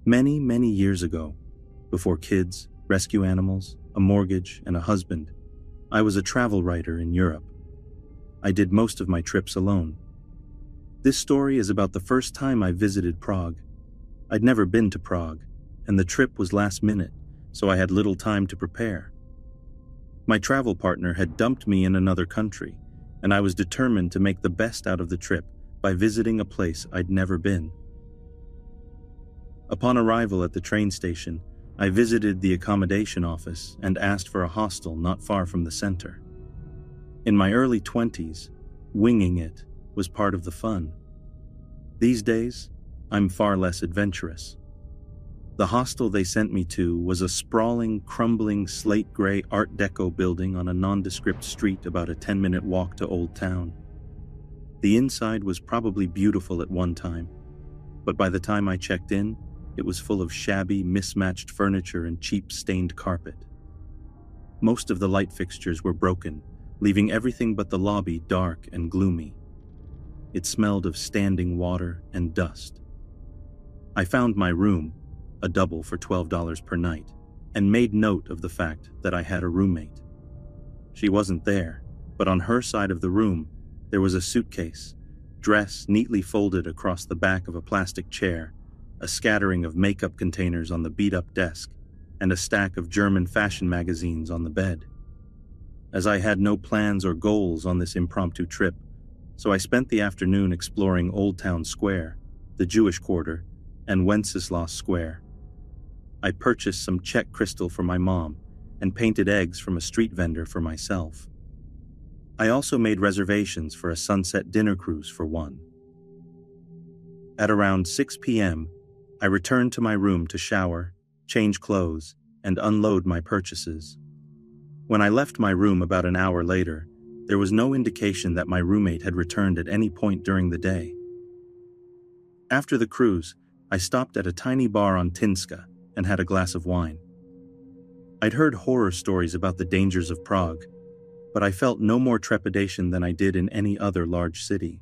Many, many years ago, before kids, rescue animals, a mortgage, and a husband, I was a travel writer in Europe. I did most of my trips alone. This story is about the first time I visited Prague. I'd never been to Prague, and the trip was last minute, so I had little time to prepare. My travel partner had dumped me in another country, and I was determined to make the best out of the trip by visiting a place I'd never been. Upon arrival at the train station, I visited the accommodation office and asked for a hostel not far from the center. In my early 20s, winging it was part of the fun. These days, I'm far less adventurous. The hostel they sent me to was a sprawling, crumbling, slate-gray Art Deco building on a nondescript street about a 10-minute walk to Old Town. The inside was probably beautiful at one time, but by the time I checked in, it was full of shabby, mismatched furniture and cheap stained carpet. Most of the light fixtures were broken, leaving everything but the lobby dark and gloomy. It smelled of standing water and dust. I found my room, a double for $12 per night, and made note of the fact that I had a roommate. She wasn't there, but on her side of the room, there was a suitcase, dress neatly folded across the back of a plastic chair, a scattering of makeup containers on the beat-up desk, and a stack of German fashion magazines on the bed. As I had no plans or goals on this impromptu trip, so I spent the afternoon exploring Old Town Square, the Jewish Quarter, and Wenceslas Square. I purchased some Czech crystal for my mom and painted eggs from a street vendor for myself. I also made reservations for a sunset dinner cruise for one. At around 6 p.m., I returned to my room to shower, change clothes, and unload my purchases. When I left my room about an hour later, there was no indication that my roommate had returned at any point during the day. After the cruise, I stopped at a tiny bar on Tinska and had a glass of wine. I'd heard horror stories about the dangers of Prague, but I felt no more trepidation than I did in any other large city.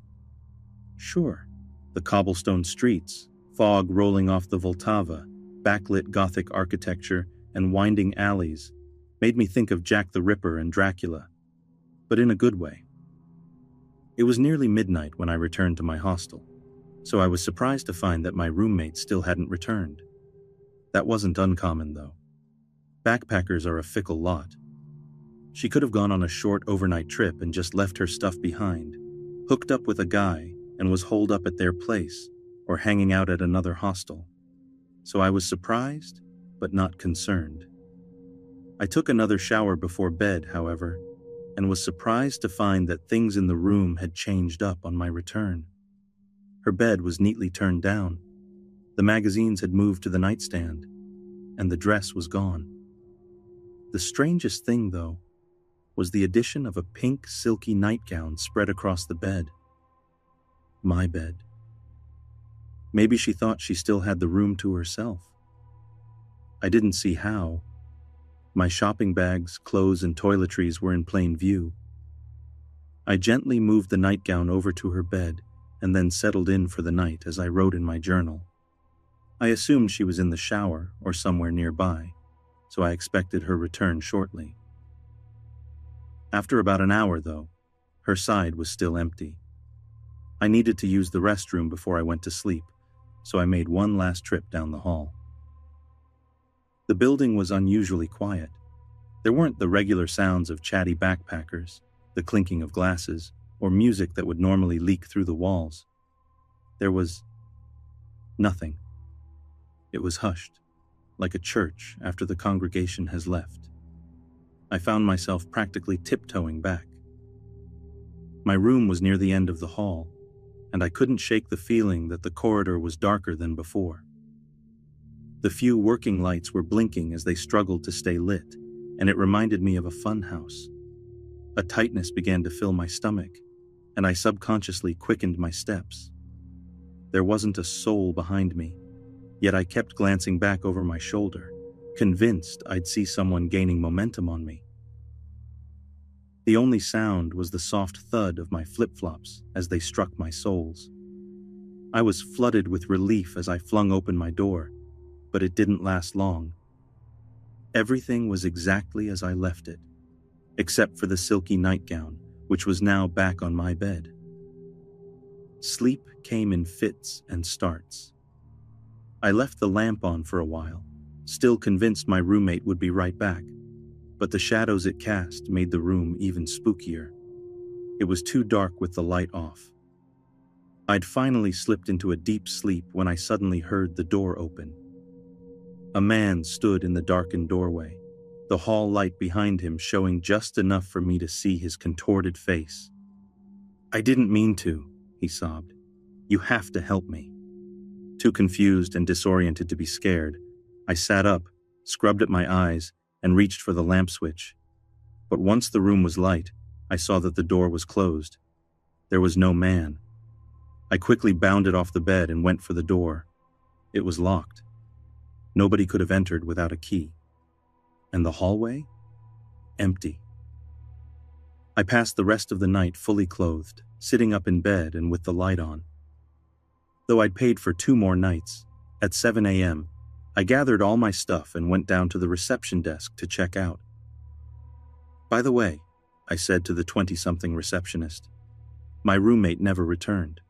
Sure, the cobblestone streets, fog rolling off the Vltava, backlit Gothic architecture, and winding alleys made me think of Jack the Ripper and Dracula, but in a good way. It was nearly midnight when I returned to my hostel, so I was surprised to find that my roommate still hadn't returned. That wasn't uncommon, though. Backpackers are a fickle lot. She could have gone on a short overnight trip and just left her stuff behind, hooked up with a guy, and was holed up at their place, or hanging out at another hostel. So I was surprised, but not concerned. I took another shower before bed, however, and was surprised to find that things in the room had changed up on my return. Her bed was neatly turned down. The magazines had moved to the nightstand, and the dress was gone. The strangest thing, though, was the addition of a pink, silky nightgown spread across the bed. My bed. Maybe she thought she still had the room to herself. I didn't see how. My shopping bags, clothes, and toiletries were in plain view. I gently moved the nightgown over to her bed and then settled in for the night as I wrote in my journal. I assumed she was in the shower or somewhere nearby, so I expected her return shortly. After about an hour, though, her side was still empty. I needed to use the restroom before I went to sleep, so I made one last trip down the hall. The building was unusually quiet. There weren't the regular sounds of chatty backpackers, the clinking of glasses, or music that would normally leak through the walls. There was nothing. It was hushed, like a church after the congregation has left. I found myself practically tiptoeing back. My room was near the end of the hall, and I couldn't shake the feeling that the corridor was darker than before. The few working lights were blinking as they struggled to stay lit, and it reminded me of a fun house. A tightness began to fill my stomach, and I subconsciously quickened my steps. There wasn't a soul behind me, yet I kept glancing back over my shoulder, convinced I'd see someone gaining momentum on me. The only sound was the soft thud of my flip-flops as they struck my soles. I was flooded with relief as I flung open my door, but it didn't last long. Everything was exactly as I left it, except for the silky nightgown, which was now back on my bed. Sleep came in fits and starts. I left the lamp on for a while, still convinced my roommate would be right back, but the shadows it cast made the room even spookier. It was too dark with the light off. I'd finally slipped into a deep sleep when I suddenly heard the door open. A man stood in the darkened doorway, the hall light behind him showing just enough for me to see his contorted face. "I didn't mean to," he sobbed. "You have to help me." Too confused and disoriented to be scared, I sat up, scrubbed at my eyes, and reached for the lamp switch. But once the room was light, I saw that the door was closed. There was no man. I quickly bounded off the bed and went for the door. It was locked. Nobody could have entered without a key. And the hallway? Empty. I passed the rest of the night fully clothed, sitting up in bed and with the light on. Though I'd paid for 2 more nights, at 7 a.m., I gathered all my stuff and went down to the reception desk to check out. "By the way," I said to the 20-something receptionist, "my roommate never returned.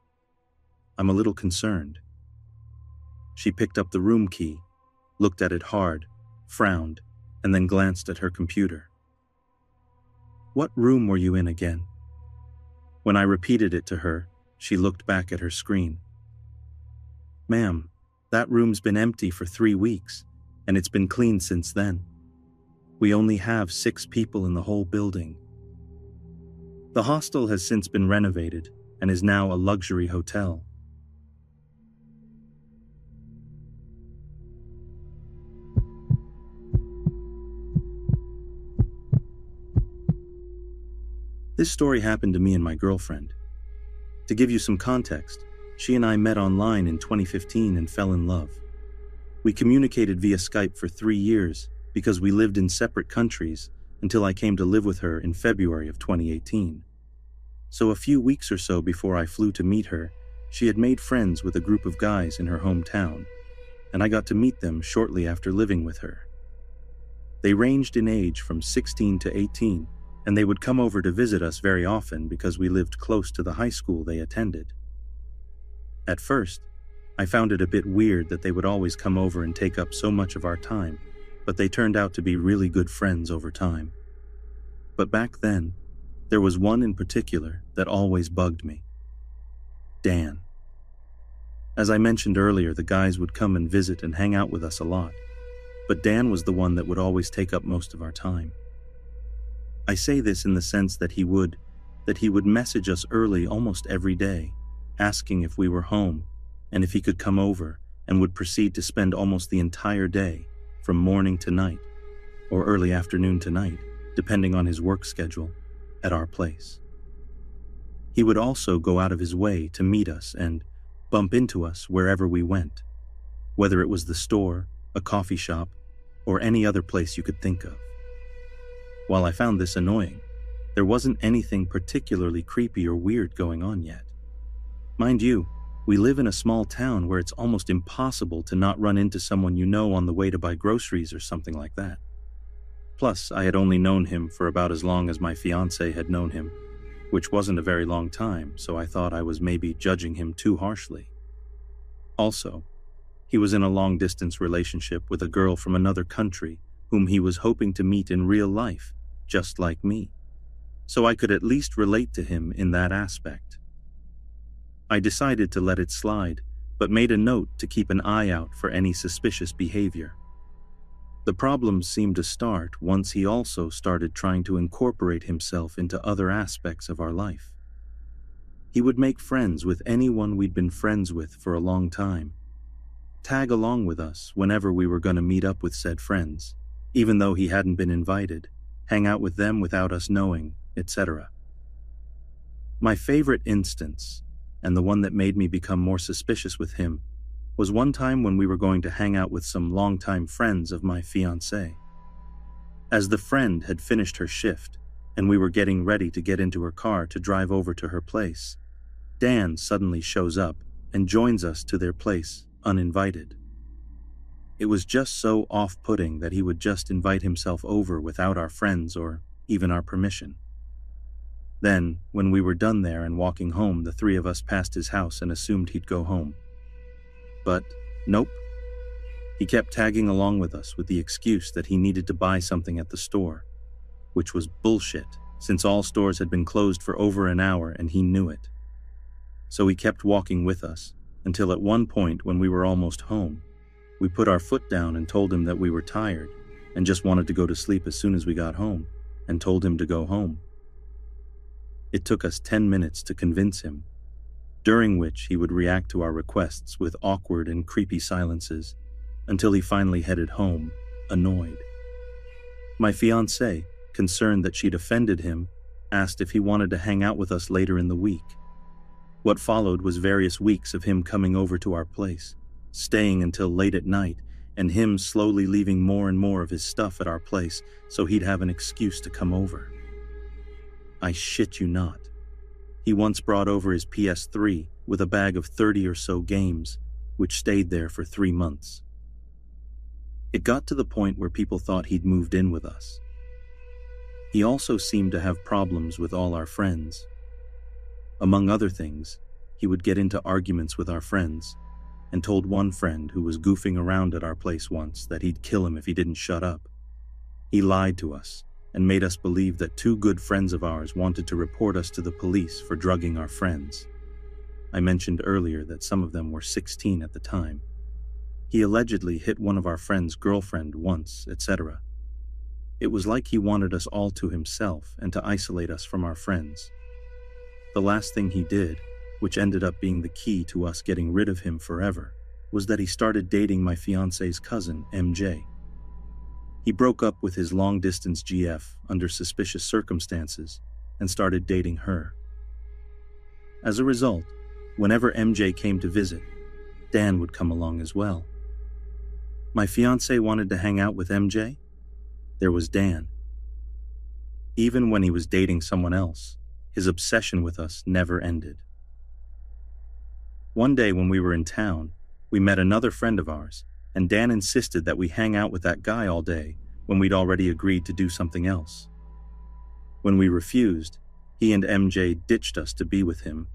I'm a little concerned." She picked up the room key, looked at it hard, frowned, and then glanced at her computer. "What room were you in again?" When I repeated it to her, she looked back at her screen. "Ma'am, that room's been empty for 3 weeks, and it's been cleaned since then. We only have 6 people in the whole building. The hostel has since been renovated and is now a luxury hotel." This story happened to me and my girlfriend. To give you some context, she and I met online in 2015 and fell in love. We communicated via Skype for 3 years because we lived in separate countries until I came to live with her in February of 2018. So a few weeks or so before I flew to meet her, she had made friends with a group of guys in her hometown, and I got to meet them shortly after living with her. They ranged in age from 16 to 18, and they would come over to visit us very often because we lived close to the high school they attended. At first, I found it a bit weird that they would always come over and take up so much of our time, but they turned out to be really good friends over time. But back then, there was one in particular that always bugged me. Dan. As I mentioned earlier, the guys would come and visit and hang out with us a lot, but Dan was the one that would always take up most of our time. I say this in the sense that he would message us early almost every day, asking if we were home and if he could come over, and would proceed to spend almost the entire day, from morning to night, or early afternoon to night, depending on his work schedule, at our place. He would also go out of his way to meet us and bump into us wherever we went, whether it was the store, a coffee shop, or any other place you could think of. While I found this annoying, there wasn't anything particularly creepy or weird going on yet. Mind you, we live in a small town where it's almost impossible to not run into someone you know on the way to buy groceries or something like that. Plus, I had only known him for about as long as my fiancée had known him, which wasn't a very long time, so I thought I was maybe judging him too harshly. Also, he was in a long-distance relationship with a girl from another country whom he was hoping to meet in real life, just like me, so I could at least relate to him in that aspect. I decided to let it slide, but made a note to keep an eye out for any suspicious behavior. The problems seemed to start once he also started trying to incorporate himself into other aspects of our life. He would make friends with anyone we'd been friends with for a long time, tag along with us whenever we were going to meet up with said friends, even though he hadn't been invited, hang out with them without us knowing, etc. My favorite instance, and the one that made me become more suspicious with him, was one time when we were going to hang out with some longtime friends of my fiancée. As the friend had finished her shift, and we were getting ready to get into her car to drive over to her place, Dan suddenly shows up and joins us to their place, uninvited. It was just so off-putting that he would just invite himself over without our friends or even our permission. Then, when we were done there and walking home, the three of us passed his house and assumed he'd go home. But, nope. He kept tagging along with us with the excuse that he needed to buy something at the store, which was bullshit, since all stores had been closed for over an hour and he knew it. So he kept walking with us, until at one point when we were almost home, we put our foot down and told him that we were tired and just wanted to go to sleep as soon as we got home, and told him to go home. It took us 10 minutes to convince him, during which he would react to our requests with awkward and creepy silences, until he finally headed home, annoyed. My fiancée, concerned that she'd offended him, asked if he wanted to hang out with us later in the week. What followed was various weeks of him coming over to our place, staying until late at night, and him slowly leaving more and more of his stuff at our place so he'd have an excuse to come over. I shit you not. He once brought over his PS3 with a bag of 30 or so games, which stayed there for 3 months. It got to the point where people thought he'd moved in with us. He also seemed to have problems with all our friends. Among other things, he would get into arguments with our friends, and told one friend who was goofing around at our place once that he'd kill him if he didn't shut up. He lied to us and made us believe that 2 good friends of ours wanted to report us to the police for drugging our friends. I mentioned earlier that some of them were 16 at the time. He allegedly hit one of our friends' girlfriend once, etc. It was like he wanted us all to himself and to isolate us from our friends. The last thing he did, which ended up being the key to us getting rid of him forever, was that he started dating my fiancé's cousin, MJ. He broke up with his long-distance GF under suspicious circumstances and started dating her. As a result, whenever MJ came to visit, Dan would come along as well. My fiancé wanted to hang out with MJ. There was Dan. Even when he was dating someone else, his obsession with us never ended. One day when we were in town, we met another friend of ours, and Dan insisted that we hang out with that guy all day when we'd already agreed to do something else. When we refused, he and MJ ditched us to be with him,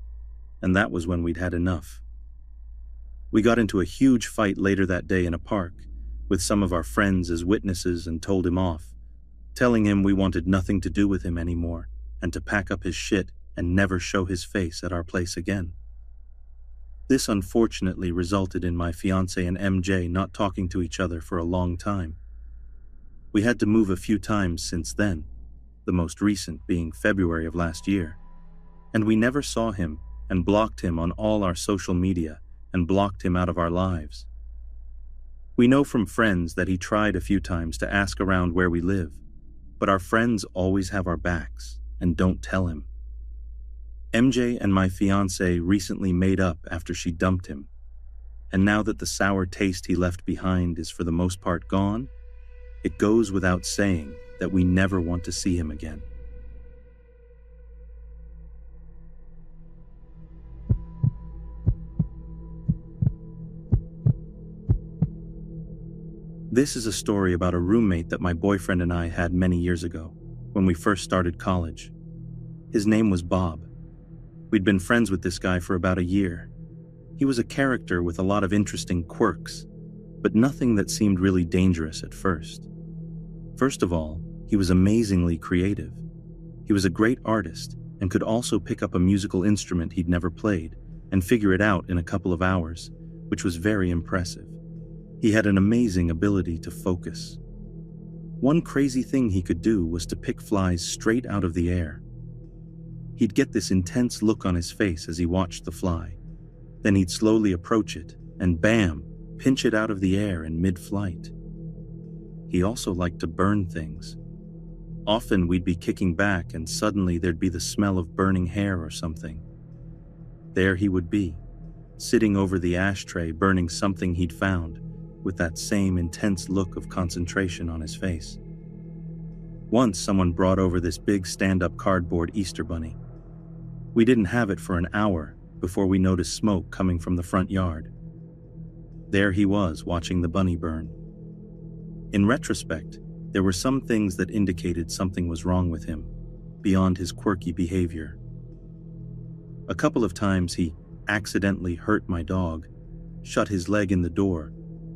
and that was when we'd had enough. We got into a huge fight later that day in a park, with some of our friends as witnesses, and told him off, telling him we wanted nothing to do with him anymore and to pack up his shit and never show his face at our place again. This unfortunately resulted in my fiancé and MJ not talking to each other for a long time. We had to move a few times since then, the most recent being February of last year, and we never saw him and blocked him on all our social media and blocked him out of our lives. We know from friends that he tried a few times to ask around where we live, but our friends always have our backs and don't tell him. MJ and my fiancé recently made up after she dumped him, and now that the sour taste he left behind is for the most part gone, it goes without saying that we never want to see him again. This is a story about a roommate that my boyfriend and I had many years ago, when we first started college. His name was Bob. We'd been friends with this guy for about a year. He was a character with a lot of interesting quirks, but nothing that seemed really dangerous at first. First of all, he was amazingly creative. He was a great artist and could also pick up a musical instrument he'd never played and figure it out in a couple of hours, which was very impressive. He had an amazing ability to focus. One crazy thing he could do was to pick flies straight out of the air. He'd get this intense look on his face as he watched the fly. Then he'd slowly approach it and bam, pinch it out of the air in mid-flight. He also liked to burn things. Often we'd be kicking back and suddenly there'd be the smell of burning hair or something. There he would be, sitting over the ashtray burning something he'd found, with that same intense look of concentration on his face. Once someone brought over this big stand-up cardboard Easter bunny. We didn't have it for an hour before we noticed smoke coming from the front yard. There he was, watching the bunny burn. In retrospect, there were some things that indicated something was wrong with him, beyond his quirky behavior. A couple of times he accidentally hurt my dog, shut his leg in the door,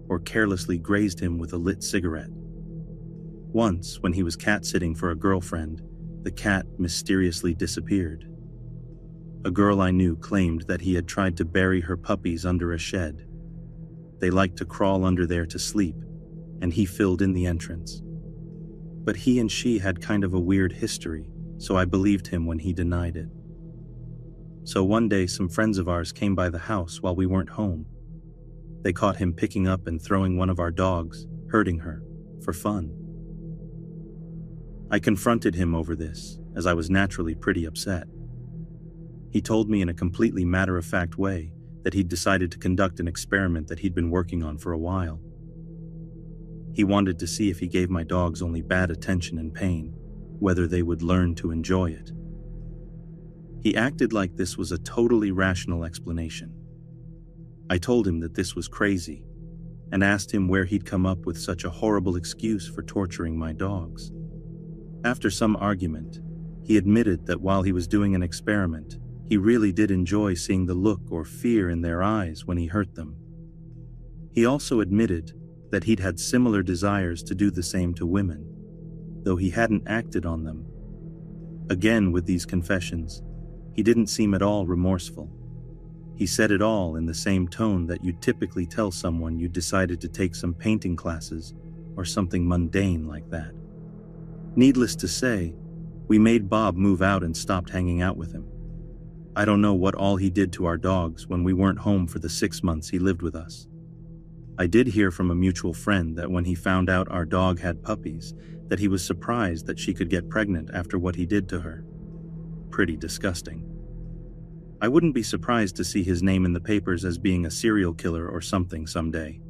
or carelessly grazed him with a lit cigarette. Once, when he was cat-sitting for a girlfriend, the cat mysteriously disappeared. A girl I knew claimed that he had tried to bury her puppies under a shed. They liked to crawl under there to sleep, and he filled in the entrance. But he and she had kind of a weird history, so I believed him when he denied it. So one day some friends of ours came by the house while we weren't home. They caught him picking up and throwing one of our dogs, hurting her, for fun. I confronted him over this, as I was naturally pretty upset. He told me in a completely matter-of-fact way that he'd decided to conduct an experiment that he'd been working on for a while. He wanted to see if he gave my dogs only bad attention and pain, whether they would learn to enjoy it. He acted like this was a totally rational explanation. I told him that this was crazy, and asked him where he'd come up with such a horrible excuse for torturing my dogs. After some argument, he admitted that while he was doing an experiment, he really did enjoy seeing the look or fear in their eyes when he hurt them. He also admitted that he'd had similar desires to do the same to women, though he hadn't acted on them. Again, with these confessions, he didn't seem at all remorseful. He said it all in the same tone that you'd typically tell someone you decided to take some painting classes or something mundane like that. Needless to say, we made Bob move out and stopped hanging out with him. I don't know what all he did to our dogs when we weren't home for the 6 months he lived with us. I did hear from a mutual friend that when he found out our dog had puppies, that he was surprised that she could get pregnant after what he did to her. Pretty disgusting. I wouldn't be surprised to see his name in the papers as being a serial killer or something someday.